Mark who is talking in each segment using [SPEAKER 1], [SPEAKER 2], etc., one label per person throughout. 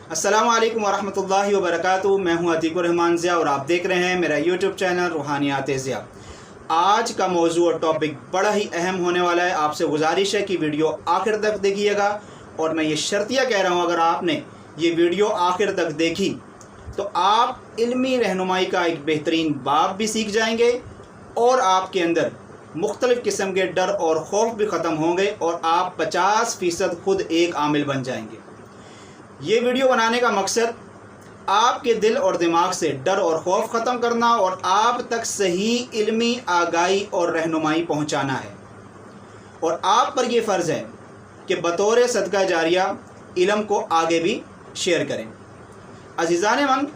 [SPEAKER 1] अस्सलामु अलैकुम वरहमतुल्लाहि वबरकातुहू। मैं हूं अतीकुर रहमान ज़िया और आप देख रहे हैं मेरा यूट्यूब चैनल रूहानियात ज़िया। आज का मौजू और टॉपिक बड़ा ही अहम होने वाला है। आपसे गुजारिश है कि वीडियो आखिर तक देखिएगा और मैं ये शर्तिया कह रहा हूं, अगर आपने ये वीडियो आखिर तक देखी तो आप इल्मी रहनुमाई का एक बेहतरीन बाब भी सीख जाएंगे और आपके अंदर मुख्तलिफ़ किस्म के डर और खौफ भी ख़त्म होंगे और आप 50% खुद एक आमिल बन जाएंगे। ये वीडियो बनाने का मकसद आपके दिल और दिमाग से डर और खौफ ख़त्म करना और आप तक सही इल्मी आगाही और रहनुमाई पहुंचाना है। और आप पर यह फ़र्ज़ है कि बतौर सदका जारिया इल्म को आगे भी शेयर करें। अज़ीज़ान मन,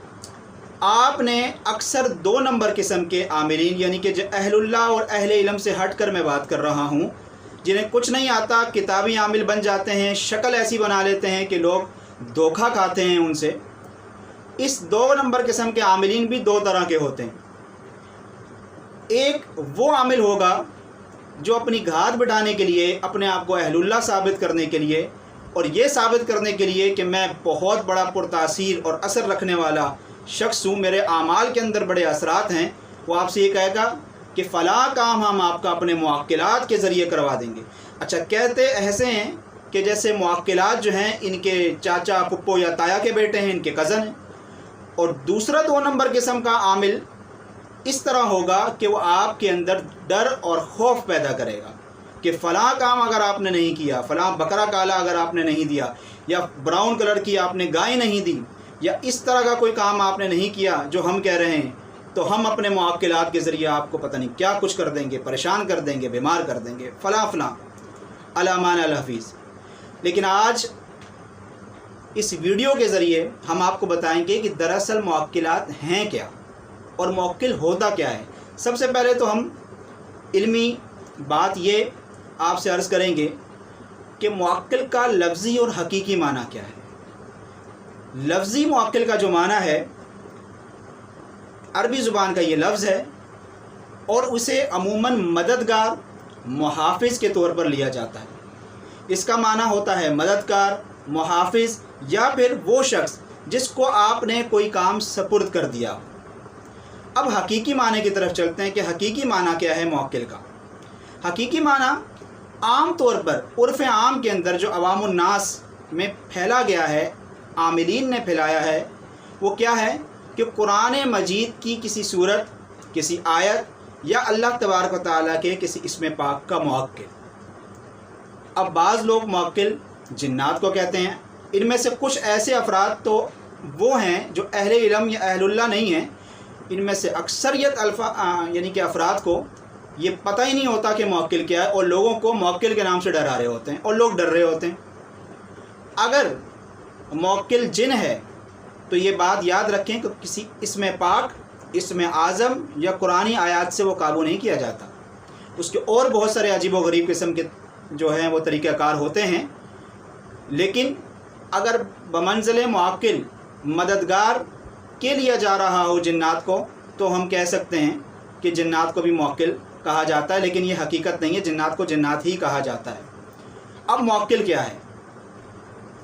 [SPEAKER 1] आपने अक्सर 2 नंबर किस्म के आमिलीन यानी कि जो अहलुल्लाह और अहले इल्म से हट कर मैं बात कर रहा हूँ, जिन्हें कुछ नहीं आता, किताबी आमिल बन जाते हैं, शक्ल ऐसी बना लेते हैं कि लोग धोखा खाते हैं उनसे। इस 2 नंबर किस्म के आमिलीन भी 2 तरह के होते हैं। एक वो आमिल होगा जो अपनी घात बिठाने के लिए, अपने आप को अहलुल्लाह साबित करने के लिए और ये साबित करने के लिए कि मैं बहुत बड़ा पुरतासीर और असर रखने वाला शख्स हूँ, मेरे आमाल के अंदर बड़े असरात हैं, वो आपसे ये कहेगा कि फ़लाँ काम हम आपका अपने मुअक्किलात के ज़रिए करवा देंगे। अच्छा, कहते ऐसे हैं कि जैसे मुअक्किलात जो हैं इनके चाचा, पुप्पो या ताया के बेटे हैं, इनके कज़न हैं। और दूसरा 2 नंबर किस्म का आमिल इस तरह होगा कि वो आपके अंदर डर और खौफ पैदा करेगा कि फ़लाँ काम अगर आपने नहीं किया, फ़लाँ बकरा काला अगर आपने नहीं दिया, या ब्राउन कलर की आपने गाय नहीं दी, या इस तरह का कोई काम आपने नहीं किया जो हम कह रहे हैं, तो हम अपने मुअक्किलात के ज़रिए आपको पता नहीं क्या कुछ कर देंगे, परेशान कर देंगे, बीमार कर देंगे, फ़लाँ अलामान अल हफ़ीज़। लेकिन आज इस वीडियो के ज़रिए हम आपको बताएंगे कि दरअसल मुअक्किलात हैं क्या और मुअक्किल होता क्या है। सबसे पहले तो हम इल्मी बात ये आपसे अर्ज़ करेंगे कि मुअक्किल का लफ्ज़ी और हकीकी माना क्या है। लफ्ज़ी मुअक्किल का जो माना है, अरबी ज़ुबान का ये लफ्ज़ है और उसे अमूमन मददगार, मुहाफ़िज़ के तौर पर लिया जाता है। इसका माना होता है मददगार, मुहाफ़िज़ या फिर वो शख्स जिसको आपने कोई काम सपुर्द कर दिया। अब हकीकी माने की तरफ चलते हैं कि हकीकी माना क्या है मुअक्किल का। हकीकी माना आम तौर पर उर्फ़ आम के अंदर जो अवामुन नास में फैला गया है, आमिलीन ने फैलाया है, वो क्या है कि कुरान मजीद की किसी सूरत, किसी आयत या अल्लाह तबारक व तआला के किसी इस्म पाक का मुअक्किल। अब बाज़ लोग मुअक्किल जिन्नात को कहते हैं। इनमें से कुछ ऐसे अफराद तो वो हैं जो अहले इल्म या अहलुल्लाह नहीं हैं। इनमें से अक्सरियत यानी कि अफराद को ये पता ही नहीं होता कि मुअक्किल क्या है और लोगों को मुअक्किल के नाम से डरा रहे होते हैं और लोग डर रहे होते हैं। अगर मुअक्किल जिन है तो ये बात याद रखें कि किसी इस्म पाक, इस्म आज़म या कुरानी आयात से वो काबू नहीं किया जाता। उसके और बहुत सारे अजीब व गरीब किस्म के जो हैं वो तरीक़ाकार होते हैं। लेकिन अगर बमंज़िल मुअक्किल मददगार के लिया जा रहा हो जिन्नात को, तो हम कह सकते हैं कि जिन्नात को भी मुअक्किल कहा जाता है, लेकिन ये हकीकत नहीं है, जिन्नात को जिन्नात ही कहा जाता है। अब मुअक्किल क्या है?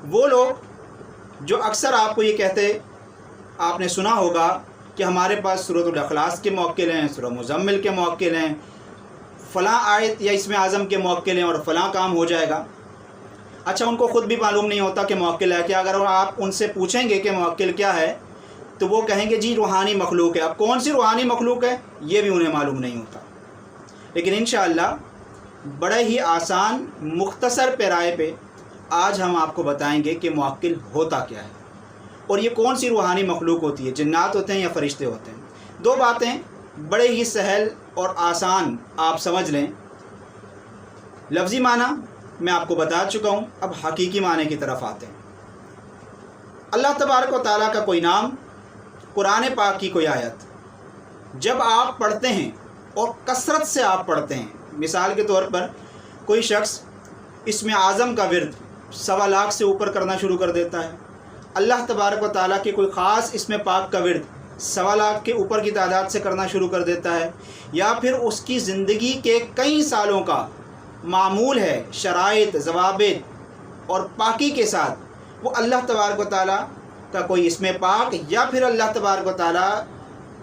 [SPEAKER 1] वो लोग जो अक्सर आपको ये कहते, आपने सुना होगा कि हमारे पास सूरतुल इखलास के मुअक्किल हैं, सूरह मुज़म्मिल के मुअक्किल हैं, फ़लाँ आयत या इस्म आज़म के मुअक्किल हैं और फ़लाँ काम हो जाएगा। अच्छा, उनको ख़ुद भी मालूम नहीं होता कि मुअक्किल है क्या। अगर आप उनसे पूछेंगे कि मुअक्किल क्या है तो वो कहेंगे जी रूहानी मखलूक है। अब कौन सी रूहानी मखलूक है ये भी उन्हें मालूम नहीं होता। लेकिन इंशाअल्लाह बड़े ही आसान मुख्तसर पैराए पे आज हम आपको बताएंगे कि मुअक्किल होता क्या है और ये कौन सी रूहानी मखलूक होती है, जिन्नात होते हैं या फ़रिश्ते होते हैं। 2 बातें बड़े ही सहल और आसान आप समझ लें। लफ्ज़ी माना मैं आपको बता चुका हूँ, अब हकीकी माने की तरफ आते हैं। अल्लाह तबारक व तआला का कोई नाम, कुरान पाक की कोई आयत जब आप पढ़ते हैं और कसरत से आप पढ़ते हैं, मिसाल के तौर पर कोई शख्स इस्म आज़म का विर्द 1.25 लाख से ऊपर करना शुरू कर देता है, अल्लाह तबारक व तआला के कोई ख़ास इस्म पाक का विर्द 1.25 लाख के ऊपर की तादाद से करना शुरू कर देता है, या फिर उसकी ज़िंदगी के कई सालों का मामूल है शराइत, ज़वाबित और पाकी के साथ वो अल्लाह तबारक व तआला کا कोई इसम पाक या फिर अल्लाह तबारक व तआला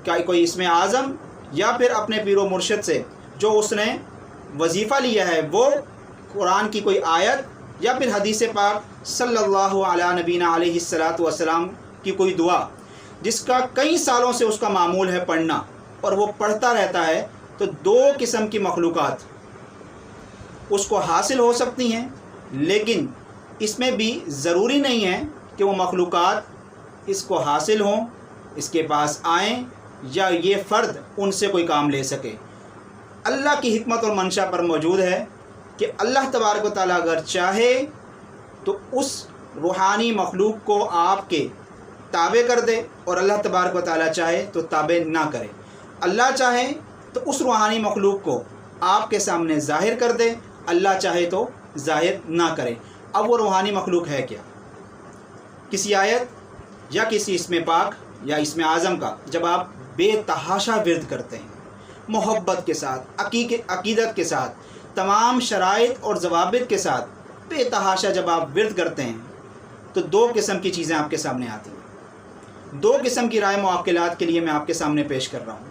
[SPEAKER 1] का कोई इसम आज़म या फिर अपने पीरो मुर्शिद से जो उसने वजीफ़ा लिया है वो कुरान की कोई आयत या फिर हदीस पाक सल्लल्लाहु अला नबीना अलैहिस्सलातु वस्सलाम की कोई दुआ जिसका कई सालों से उसका मामूल है पढ़ना और वो पढ़ता रहता है, तो दो किस्म की मखलूक़ात उसको हासिल हो सकती हैं, लेकिन इसमें भी ज़रूरी नहीं है कि वो मखलूक़ात इसको हासिल हों, इसके पास आएँ या ये फ़र्द उनसे कोई काम ले सके। अल्लाह की हिकमत और मंशा पर मौजूद है कि अल्लाह तबारक व तआला अगर चाहे तो उस रूहानी मखलूक को आपके ताबे कर दे और अल्लाह तबारक व तआला चाहे तो ताबे ना करे। अल्लाह चाहे तो उस रूहानी मखलूक को आपके सामने ज़ाहिर कर दे, अल्लाह चाहे तो ज़ाहिर ना करे। अब वो रूहानी मखलूक है क्या? किसी आयत या किसी इसमें पाक या इसमें आज़म का जब आप बेतहाशा विर्द करते हैं, मोहब्बत के साथ, अकीदत के साथ, तमाम शराइत और ज़वाबित के साथ बेतहाशा जब आप विर्द करते हैं, तो दो किस्म की चीज़ें आपके सामने आती हैं। दो किस्म की राय मुआक्किलात के लिए मैं आपके सामने पेश कर रहा हूँ।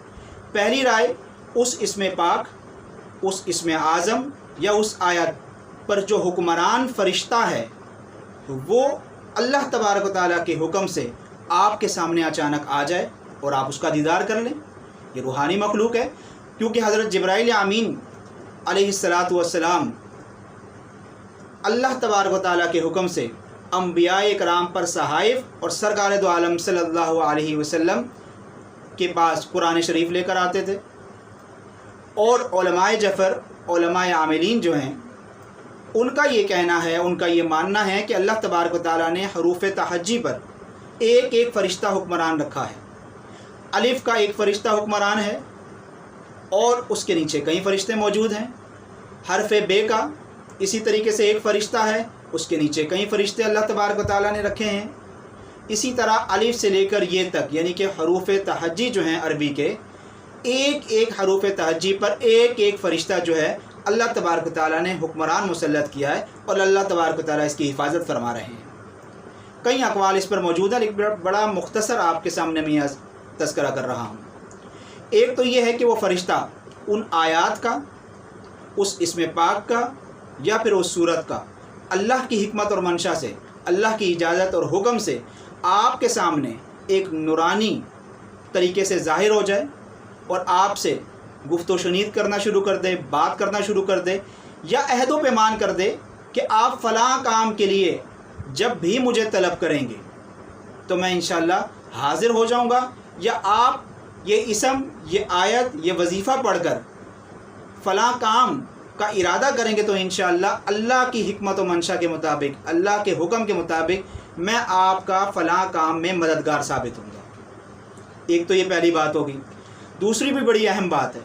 [SPEAKER 1] पहली राय, उस इसमें पाक, उस इसमें आज़म या उस आयत पर जो हुक्मरान फ़रिश्ता है वो अल्लाह तबारक व तआला के हुक्म से आपके सामने अचानक आ जाए और आप उसका दीदार कर लें। ये रूहानी मखलूक है, क्योंकि हज़रत जिब्राइल आमीन अलैहिस्सलातु वस्सलाम अल्लाह तबारक व तआला के हुक्म से अंबियाए कराम पर सहाइफ और सरकार दो आलम सल्लल्लाहु अलैहि वसल्लम के पास कुरान शरीफ लेकर आते थे, और उलमाए जफ़र, उलमाए आमिलीन जो हैं उनका ये कहना है, उनका ये मानना है कि अल्लाह तबारक व तआला ने हरूफ तहज्जी पर एक एक फ़रिश्ता हुक्मरान रखा है। अलिफ़ का एक फ़रिश्ता हुक्मरान है और उसके नीचे कई फ़रिश्ते मौजूद हैं। हरफ बे का इसी तरीके से एक फ़रिश्ता है, उसके नीचे कई फ़रिश्ते अल्लाह तबारक व तआला ने रखे हैं। इसी तरह अलिफ़ से लेकर ये तक, यानी कि हरूफ तहज्जी जो हैं अरबी के, एक एक हरूफ तहज्जी पर एक एक फ़रिश्ता जो है अल्लाह तबारक व तआला ने हुक्मरान मुसल्लत किया है और अल्लाह तबारक व तआला इसकी हिफाजत फरमा रहे हैं। कई अक़वाल इस पर मौजूद है, लेकिन बड़ा मुख्तसर आपके सामने मैं तज़किरा कर रहा हूँ। एक तो ये है कि वो फ़रिश्ता उन आयात का, उस इसमें पाक का या फिर उस सूरत का अल्लाह की हिकमत और मंशा से, अल्लाह की इजाज़त और हुक्म से आपके सामने एक नूरानी तरीके से ज़ाहिर हो जाए और आपसे गुफ्तो शुनीद करना शुरू कर दे, बात करना शुरू कर दे, या अहदो पैमान कर दे कि आप फ़लाँ काम के लिए जब भी मुझे तलब करेंगे तो मैं इंशाअल्लाह हाज़िर हो जाऊँगा, या आप ये इसम, ये आयत, ये वजीफ़ा पढ़कर फ़लाँ काम का इरादा करेंगे तो इंशाअल्लाह अल्लाह की हिकमत व मंशा के मुताबिक, अल्लाह के हुक्म के मुताबिक मैं आपका फ़लाँ काम में मददगार साबित होऊंगा। एक तो ये पहली बात होगी। दूसरी भी बड़ी अहम बात है,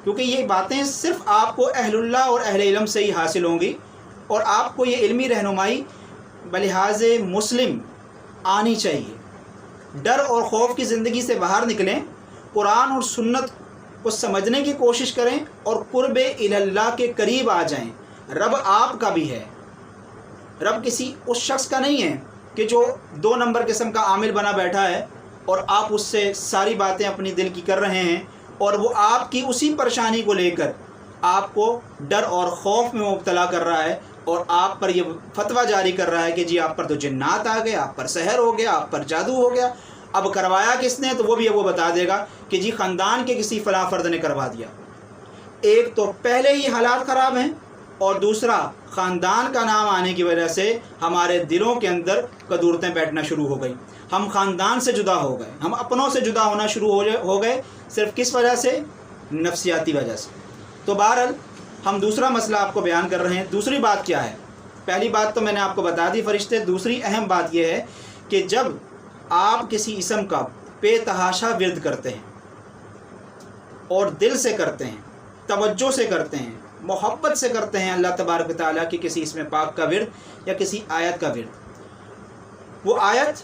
[SPEAKER 1] क्योंकि ये बातें सिर्फ़ आपको अहलुल्लाह और अहले इल्म से ही हासिल होंगी, और आपको ये इल्मी रहनुमाई बलिहाज़ मुस्लिम आनी चाहिए। डर और ख़ौफ की ज़िंदगी से बाहर निकलें, कुरान और सुन्नत को समझने की कोशिश करें और कुर्बे इल्लाह के करीब आ जाएं। रब आपका भी है, रब किसी उस शख्स का नहीं है कि जो 2 नंबर किस्म का आमिल बना बैठा है और आप उससे सारी बातें अपनी दिल की कर रहे हैं और वो आपकी उसी परेशानी को लेकर आपको डर और ख़ौफ में मुब्तला कर रहा है और आप पर ये फतवा जारी कर रहा है कि जी आप पर तो जिन्नात आ गए, आप पर सहर हो गया, आप पर जादू हो गया। अब करवाया किसने, तो वो बता देगा कि जी ख़ानदान के किसी फ़लाँ फ़र्द ने करवा दिया। एक तो पहले ही हालात ख़राब हैं, और दूसरा ख़ानदान का नाम आने की वजह से हमारे दिलों के अंदर कदूरतें बैठना शुरू हो गई। हम ख़ानदान से जुदा हो गए, हम अपनों से जुदा होना शुरू हो गए, सिर्फ़ किस वजह से? नफ्सियाती वजह से। तो बहरहाल हम दूसरा मसला आपको बयान कर रहे हैं। दूसरी बात क्या है? पहली बात तो मैंने आपको बता दी फ़रिश्ते। दूसरी अहम बात यह है कि जब आप किसी इसम का बेतहाशा विर्द करते हैं और दिल से करते हैं, तवज्जो से करते हैं, मोहब्बत से करते हैं अल्लाह तबारक व तआला की किसी इसमें पाक का विर्द या किसी आयत का विर्द, वो आयत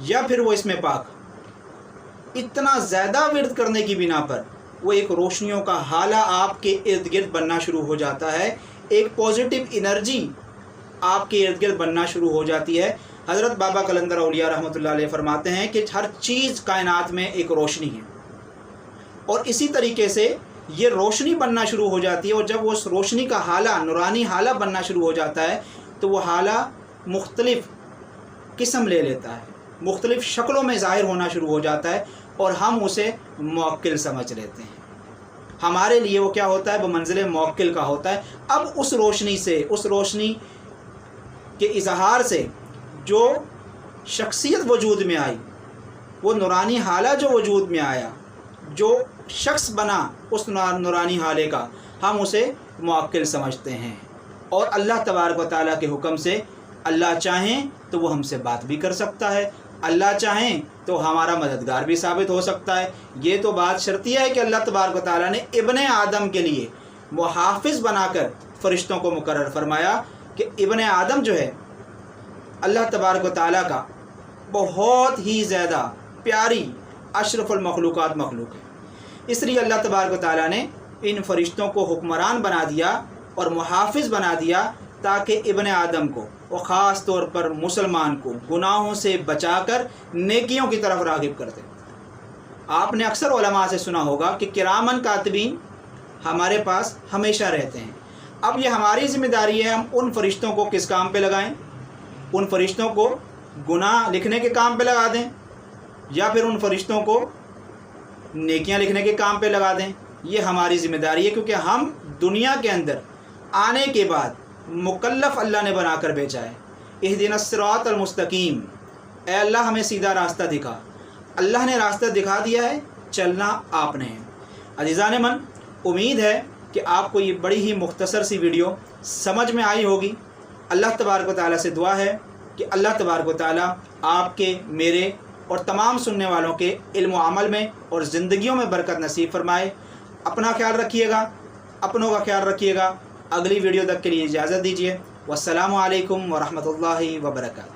[SPEAKER 1] या फिर वो इसमें पाक इतना ज़्यादा विर्द करने की बिना पर वो एक रोशनियों का हाला आपके इर्द गिर्द बनना शुरू हो जाता है, एक पॉजिटिव एनर्जी आपके इर्द गिर्द बनना शुरू हो जाती है, حضرت بابا قلندر اولیاء رحمۃ اللہ علیہ فرماتے ہیں کہ ہر چیز کائنات میں ایک روشنی ہے، اور اسی طریقے سے یہ روشنی بننا شروع ہو جاتی ہے، اور جب وہ اس روشنی کا حالہ نورانی حالہ بننا شروع ہو جاتا ہے تو وہ حالہ مختلف قسم لے لیتا ہے، مختلف شکلوں میں ظاہر ہونا شروع ہو جاتا ہے، اور ہم اسے موکل سمجھ لیتے ہیں۔ ہمارے لیے وہ کیا ہوتا ہے؟ وہ منزل موکل کا ہوتا ہے۔ اب اس روشنی سے، اس روشنی کے اظہار سے جو شخصیت وجود میں آئی، وہ نورانی حالہ جو وجود میں آیا، جو شخص بنا اس نورانی حالے کا، ہم اسے موکل سمجھتے ہیں۔ اور اللہ تبارک و تعالیٰ کے حکم سے اللہ چاہیں تو وہ ہم سے بات بھی کر سکتا ہے، اللہ چاہیں تو ہمارا مددگار بھی ثابت ہو سکتا ہے۔ یہ تو بات شرطیہ ہے کہ اللہ تبارک و تعالیٰ نے ابن آدم کے لیے محافظ بنا کر فرشتوں کو مقرر فرمایا کہ ابن آدم جو ہے اللہ تبارک و تعالیٰ کا بہت ہی زیادہ پیاری اشرف المخلوقات مخلوق ہے، اس لیے اللہ تبارک و تعالیٰ نے ان فرشتوں کو حکمران بنا دیا اور محافظ بنا دیا تاکہ ابن آدم کو، وہ خاص طور پر مسلمان کو، گناہوں سے بچا کر نیکیوں کی طرف راغب کرتے۔ آپ نے اکثر علماء سے سنا ہوگا کہ کرامن کاتبین ہمارے پاس ہمیشہ رہتے ہیں۔ اب یہ ہماری ذمہ داری ہے، ہم ان فرشتوں کو کس کام پہ لگائیں؟ ان فرشتوں کو گناہ لکھنے کے کام پہ لگا دیں، یا پھر ان فرشتوں کو نیکیاں لکھنے کے کام پہ لگا دیں؟ یہ ہماری ذمہ داری ہے، کیونکہ ہم دنیا کے اندر آنے کے بعد مکلف اللہ نے بنا کر بھیجا ہے۔ اہدنا الصراط المستقیم، اے اللہ ہمیں سیدھا راستہ دکھا۔ اللہ نے راستہ دکھا دیا ہے، چلنا آپ نے ہے۔ عزیزان من، امید ہے کہ آپ کو یہ بڑی ہی مختصر سی ویڈیو سمجھ میں آئی ہوگی۔ اللہ تبارک و تعالیٰ سے دعا ہے کہ اللہ تبارک و تعالیٰ آپ کے، میرے اور تمام سننے والوں کے علم و عمل میں اور زندگیوں میں برکت نصیب فرمائے۔ اپنا خیال رکھیے گا، اپنوں کا خیال رکھیے گا۔ اگلی ویڈیو تک کے لیے اجازت دیجیے۔ والسلام علیکم ورحمۃ اللہ وبرکاتہ۔